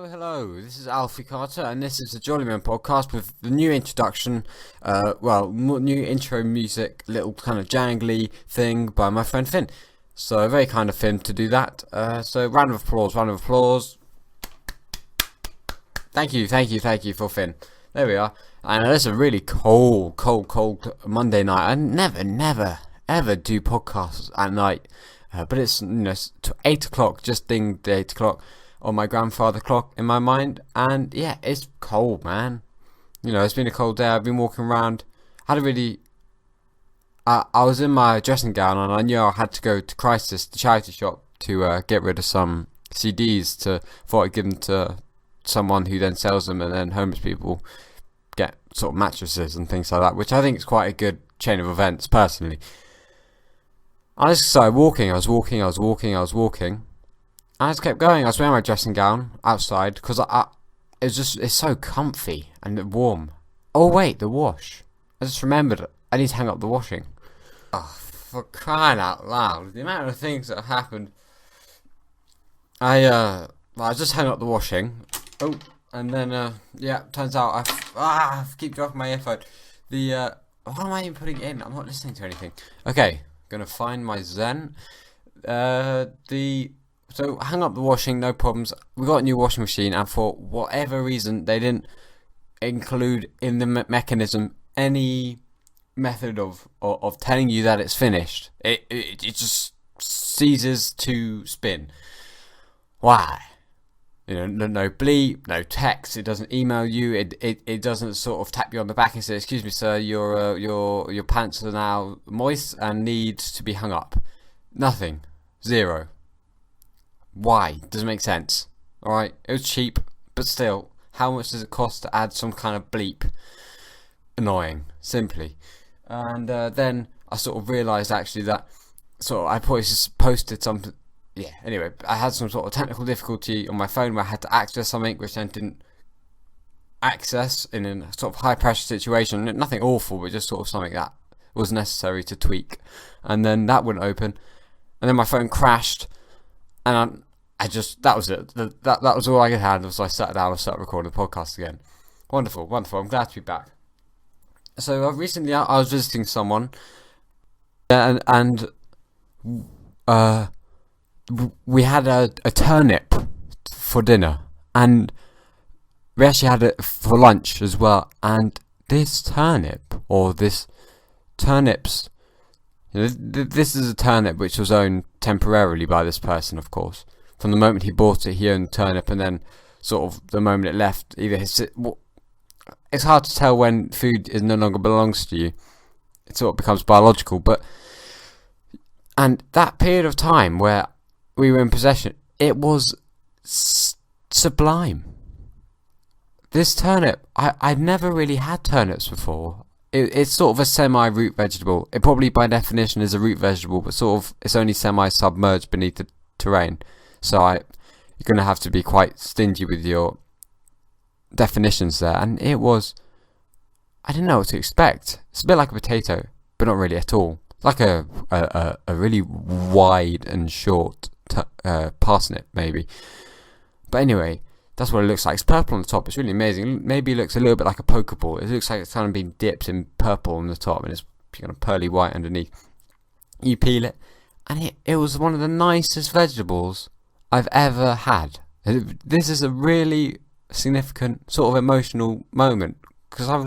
Hello, this is Alfie Carter, and this is the Jollymun Podcast with the new introduction, new intro music, little kind of jangly thing by my friend Finn. So, very kind of Finn to do that. So, round of applause. Thank you for Finn. There we are. And it's a really cold Monday night. I never, ever do podcasts at night. But it's, 8 o'clock, just dinged the 8 o'clock. On my grandfather clock in my mind, and yeah, it's cold, man. It's been a cold day. I've been walking around. I was in my dressing gown, and I knew I had to go to Crisis, the charity shop, to get rid of some CDs. Thought I'd give them to someone who then sells them, and then homeless people get sort of mattresses and things like that, which I think is quite a good chain of events, personally. I just started walking. I was walking. I just kept going. I was wearing my dressing gown outside because it's so comfy and warm. Oh wait, the wash. I just remembered I need to hang up the washing. Oh, for crying out loud! The amount of things that have happened. I just hung up the washing. Oh, and then turns out I keep dropping my earphone. What am I even putting in? I'm not listening to anything. Okay, gonna find my Zen. So, hung up the washing, no problems. We got a new washing machine, and for whatever reason, they didn't include in the mechanism any method of telling you that it's finished. It just ceases to spin. Why? No bleep, no text. It doesn't email you. It doesn't sort of tap you on the back and say, "Excuse me, sir, your pants are now moist and need to be hung up." Nothing. Zero. Why? Doesn't make sense. Alright, it was cheap, but still, how much does it cost to add some kind of bleep? Annoying, simply. And then I sort of realised actually that I probably just posted something. Yeah, anyway, I had some sort of technical difficulty on my phone where I had to access something which then didn't access in a sort of high pressure situation. Nothing awful, but just sort of something that was necessary to tweak. And then that wouldn't open. And then my phone crashed. And that was it. That was all I had. So I sat down and started recording the podcast again. Wonderful. I'm glad to be back. So recently I was visiting someone, and we had a turnip for dinner, and we actually had it for lunch as well. And this turnips. This is a turnip which was owned temporarily by this person, of course. From the moment he bought it, he owned the turnip, and then sort of the moment it left, it's hard to tell when food no longer belongs to you. It sort of becomes biological, and that period of time where we were in possession, it was sublime. This turnip, I'd never really had turnips before. It's sort of a semi-root vegetable. It probably by definition is a root vegetable, but sort of it's only semi-submerged beneath the terrain. So you're going to have to be quite stingy with your definitions there. And it was, I didn't know what to expect. It's a bit like a potato, but not really at all. Like a really wide and short parsnip, maybe. But anyway, that's what it looks like. It's purple on the top. It's really amazing. Maybe it looks a little bit like a Pokeball. It looks like it's kind of been dipped in purple on the top, and it's kind of pearly white underneath. You peel it, and it was one of the nicest vegetables I've ever had. This is a really significant sort of emotional moment, because I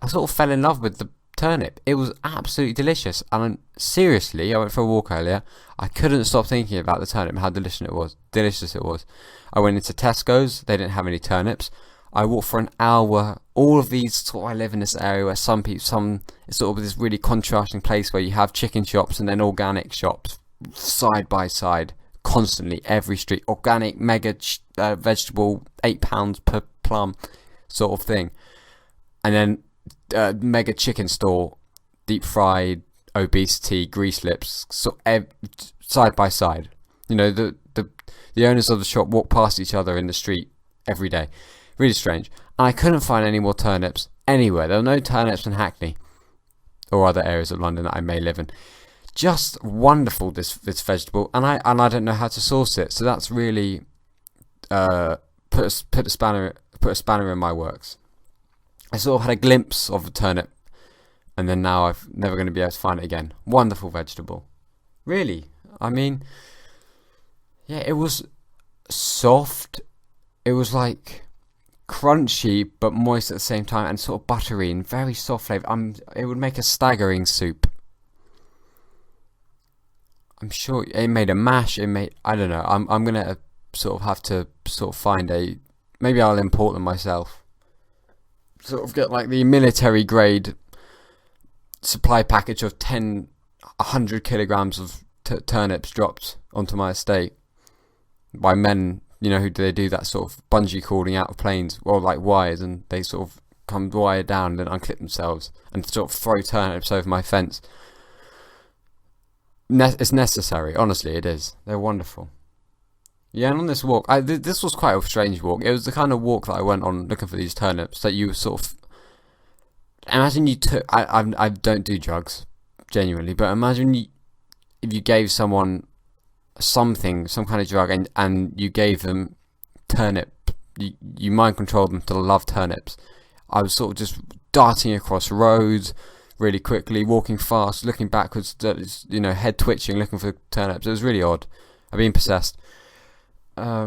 sort of fell in love with the turnip. It was absolutely delicious, and seriously, I went for a walk earlier. I couldn't stop thinking about the turnip and how delicious it was. I went into Tesco's. They didn't have any turnips. I walked for an hour. All of these, I live in this area where it's sort of this really contrasting place where you have chicken shops and then organic shops side by side constantly, every street. Organic mega vegetable, £8 per plum sort of thing, and then mega chicken store, deep fried, obesity, grease lips, side by side. The owners of the shop walk past each other in the street every day. Really strange. And I couldn't find any more turnips anywhere. There were no turnips in Hackney or other areas of London that I may live in. just wonderful. This vegetable, and I don't know how to sauce it. So that's really put a spanner in my works. I sort of had a glimpse of a turnip, and then now I'm never going to be able to find it again. Wonderful vegetable, really. I mean, yeah, it was soft. It was like crunchy but moist at the same time, and sort of buttery and very soft flavour. It would make a staggering soup. I'm sure it made a mash. I don't know. I'm gonna sort of have to sort of find maybe I'll import them myself. Sort of get like the military grade supply package of 100 kilograms of turnips dropped onto my estate by men. You know, who they do that sort of bungee cording out of planes, or like wires, and they sort of come wired down and then unclip themselves and sort of throw turnips over my fence. It's necessary, honestly, it is. They're wonderful. Yeah, and on this walk, this was quite a strange walk. It was the kind of walk that I went on looking for these turnips that you sort of imagine you took. I don't do drugs, genuinely, but imagine if you gave someone some kind of drug, and you gave them turnip, you mind controlled them to love turnips. I was sort of just darting across roads really quickly, walking fast, looking backwards, head twitching, looking for turnips. It was really odd. I've been possessed. I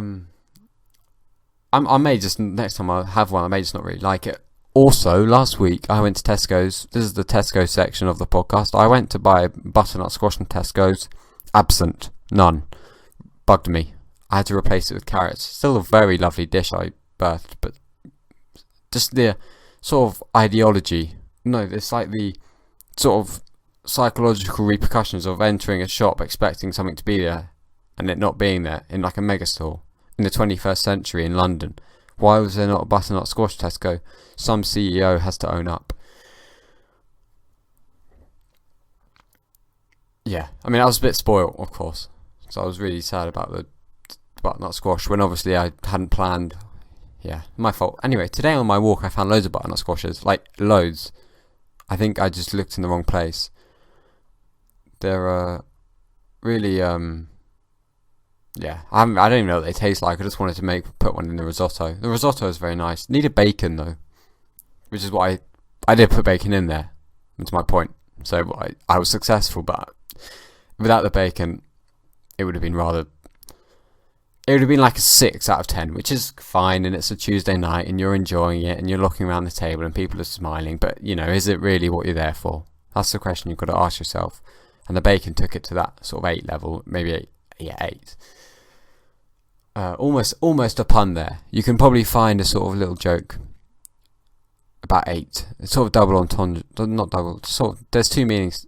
may just, next time I have one, I may just not really like it. Also, last week I went to Tesco's. This is the Tesco section of the podcast. I went to buy butternut squash from Tesco's. Absent. None. Bugged me. I had to replace it with carrots. Still a very lovely dish I birthed, but just the sort of ideology. No, it's like the sort of psychological repercussions of entering a shop expecting something to be there and it not being there in like a megastore in the 21st century in London. Why was there not a butternut squash Tesco? Some CEO has to own up. Yeah, I mean, I was a bit spoiled, of course. So I was really sad about the butternut squash when obviously I hadn't planned. Yeah, my fault. Anyway, today on my walk I found loads of butternut squashes. Like, loads. I think I just looked in the wrong place. They're really, yeah. I don't even know what they taste like. I just wanted to put one in the risotto. The risotto is very nice. Needed bacon though. Which is why I did put bacon in there. That's my point. So I was successful, but without the bacon, it would have been like a 6 out of 10, which is fine, and it's a Tuesday night, and you're enjoying it, and you're looking around the table, and people are smiling, but, is it really what you're there for? That's the question you've got to ask yourself. And the bacon took it to that sort of 8 level, maybe 8. Almost a pun there. You can probably find a sort of little joke about 8. It's sort of double entendre, not double, there's 2 meanings.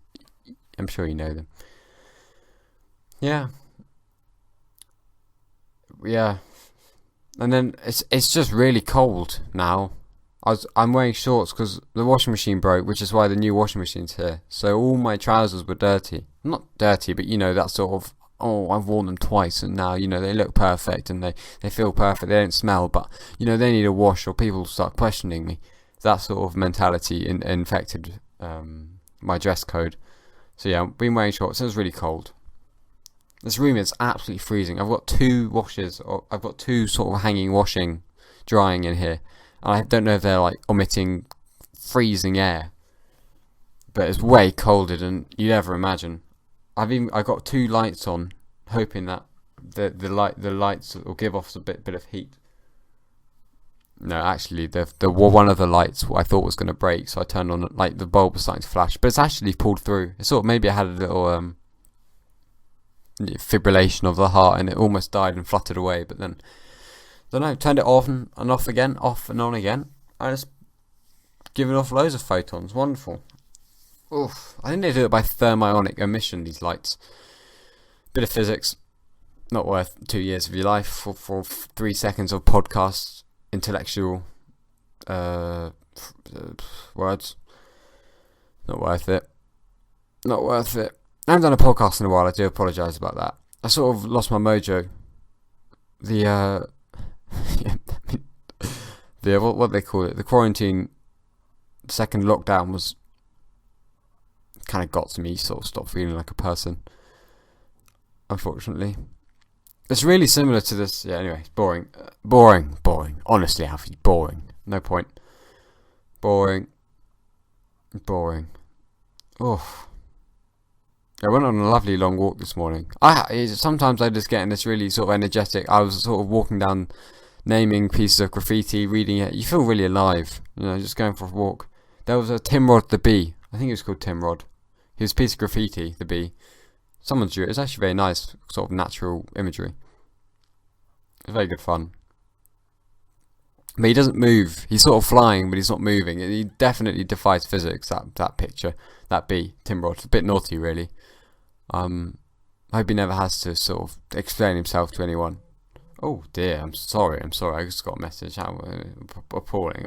I'm sure you know them. Yeah, and then it's just really cold now. I'm wearing shorts because the washing machine broke, which is why the new washing machine's here. So all my trousers were dirty. Not dirty, but that sort of, I've worn them twice, and now they look perfect and they feel perfect. They don't smell, but they need a wash, or people start questioning me. That sort of mentality infected my dress code. So yeah, I've been wearing shorts. It was really cold. This room is absolutely freezing. I've got 2 washes, or I've got 2 sort of hanging washing, drying in here. And I don't know if they're like emitting freezing air, but it's way colder than you'd ever imagine. I got 2 lights on, hoping that the lights will give off a bit of heat. No, actually, the one of the lights I thought was going to break, so I turned on, like, the bulb was starting to flash, but it's actually pulled through. It's sort of, maybe I had a little fibrillation of the heart, and it almost died and fluttered away, but then, I don't know, turned it off and off again, off and on again. I just given off loads of photons. Wonderful. Oof. I think they do it by thermionic emission, these lights. Bit of physics. Not worth 2 years of your life for 3 seconds of podcast intellectual words. Not worth it. Not worth it. I haven't done a podcast in a while. I do apologise about that. I sort of lost my mojo. The what do they call it? The quarantine second lockdown was kind of got to me, sort of stopped feeling like a person, unfortunately. It's really similar to this. Yeah, anyway, boring. Honestly, Alfie, boring. No point. Boring. Oh. I went on a lovely long walk this morning. Sometimes I just get in this really sort of energetic. I was sort of walking down, naming pieces of graffiti, reading it. You feel really alive, just going for a walk. There was a Timrod the Bee. I think it was called Timrod. He was a piece of graffiti, the bee. Someone drew it. It's actually very nice, sort of natural imagery. It's very good fun. But he doesn't move. He's sort of flying, but he's not moving. He definitely defies physics, that picture. That bee, Timrod. It's a bit naughty, really. I hope he never has to sort of explain himself to anyone. Oh dear, I'm sorry. I just got a message. Appalling.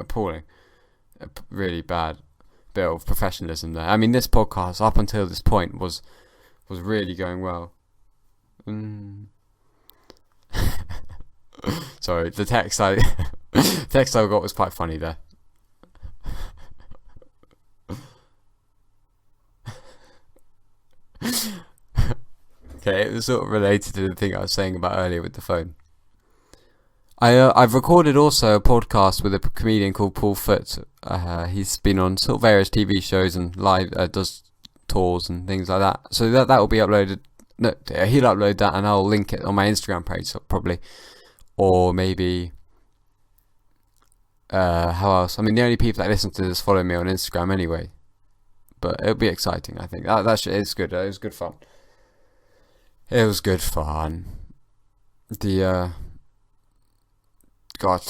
Really bad bit of professionalism there. I mean, this podcast, up until this point, was really going well. Sorry, the text I got was quite funny there. Okay, it was sort of related to the thing I was saying about earlier with the phone. I've recorded also a podcast with a comedian called Paul Foote. He's been on sort of various TV shows and live does tours and things like that. So that will be uploaded. No, he'll upload that and I'll link it on my Instagram page probably, or maybe. How else? I mean, the only people that listen to this follow me on Instagram anyway. But it'll be exciting, I think. That shit is good. It was good fun. God,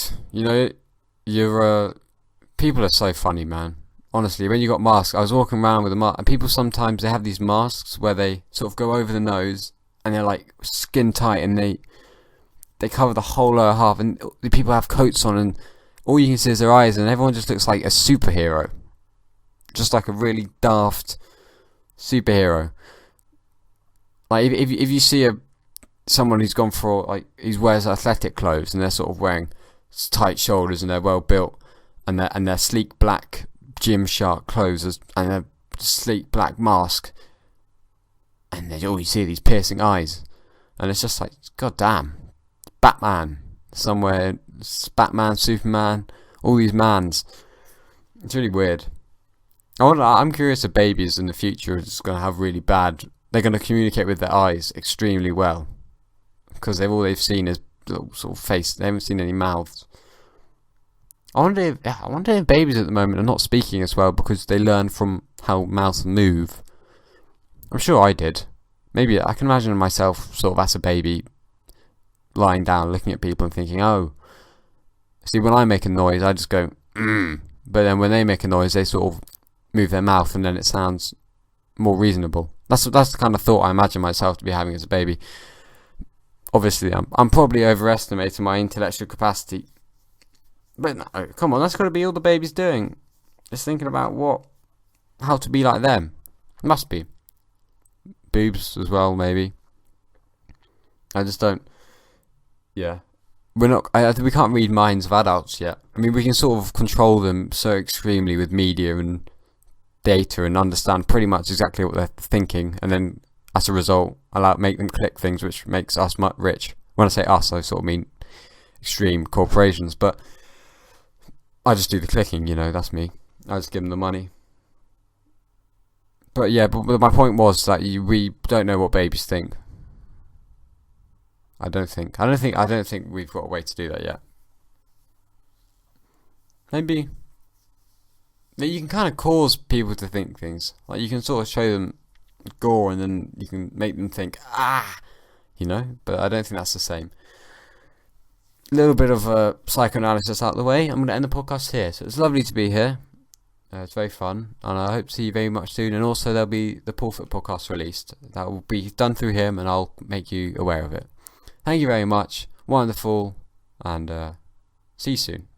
people are so funny, man. Honestly, when you got masks, I was walking around with a mask, and people sometimes they have these masks where they sort of go over the nose, and they're like skin tight, and they cover the whole lower half, and the people have coats on, and all you can see is their eyes, and everyone just looks like a superhero, just like a really daft superhero. Like if you see someone who's gone for who wears athletic clothes and they're sort of wearing tight shoulders and they're well built and their sleek black Gymshark clothes and a sleek black mask, and then you see these piercing eyes, and it's just like, god damn, Batman somewhere, Batman, Superman, all these mans. It's really weird. I'm curious if babies in the future are just going to have really bad. They're going to communicate with their eyes extremely well, because all they've seen is little sort of face. They haven't seen any mouths. I wonder if babies at the moment are not speaking as well because they learn from how mouths move. I'm sure I did. Maybe I can imagine myself sort of as a baby lying down looking at people and thinking, oh, see, when I make a noise I just go but then when they make a noise they sort of move their mouth and then it sounds more reasonable. That's the kind of thought I imagine myself to be having as a baby. Obviously I'm probably overestimating my intellectual capacity, but no, come on, that's got to be all the baby's doing, just thinking about how to be like them. Must be boobs as well, maybe. I just don't. Yeah, we can't read minds of adults yet. I mean, we can sort of control them so extremely with media and data and understand pretty much exactly what they're thinking, and then as a result make them click things, which makes us rich. When I say us, I sort of mean extreme corporations, but I just do the clicking, that's me. I just give them the money. But yeah, but my point was that we don't know what babies think. I don't think we've got a way to do that yet. Maybe you can kind of cause people to think things. Like you can sort of show them gore and then you can make them think, but I don't think that's the same. A little bit of psychoanalysis out of the way. I'm going to end the podcast here. So it's lovely to be here. It's very fun, and I hope to see you very much soon. And also there'll be the Paul Foote podcast released. That will be done through him, and I'll make you aware of it. Thank you very much. Wonderful, and see you soon.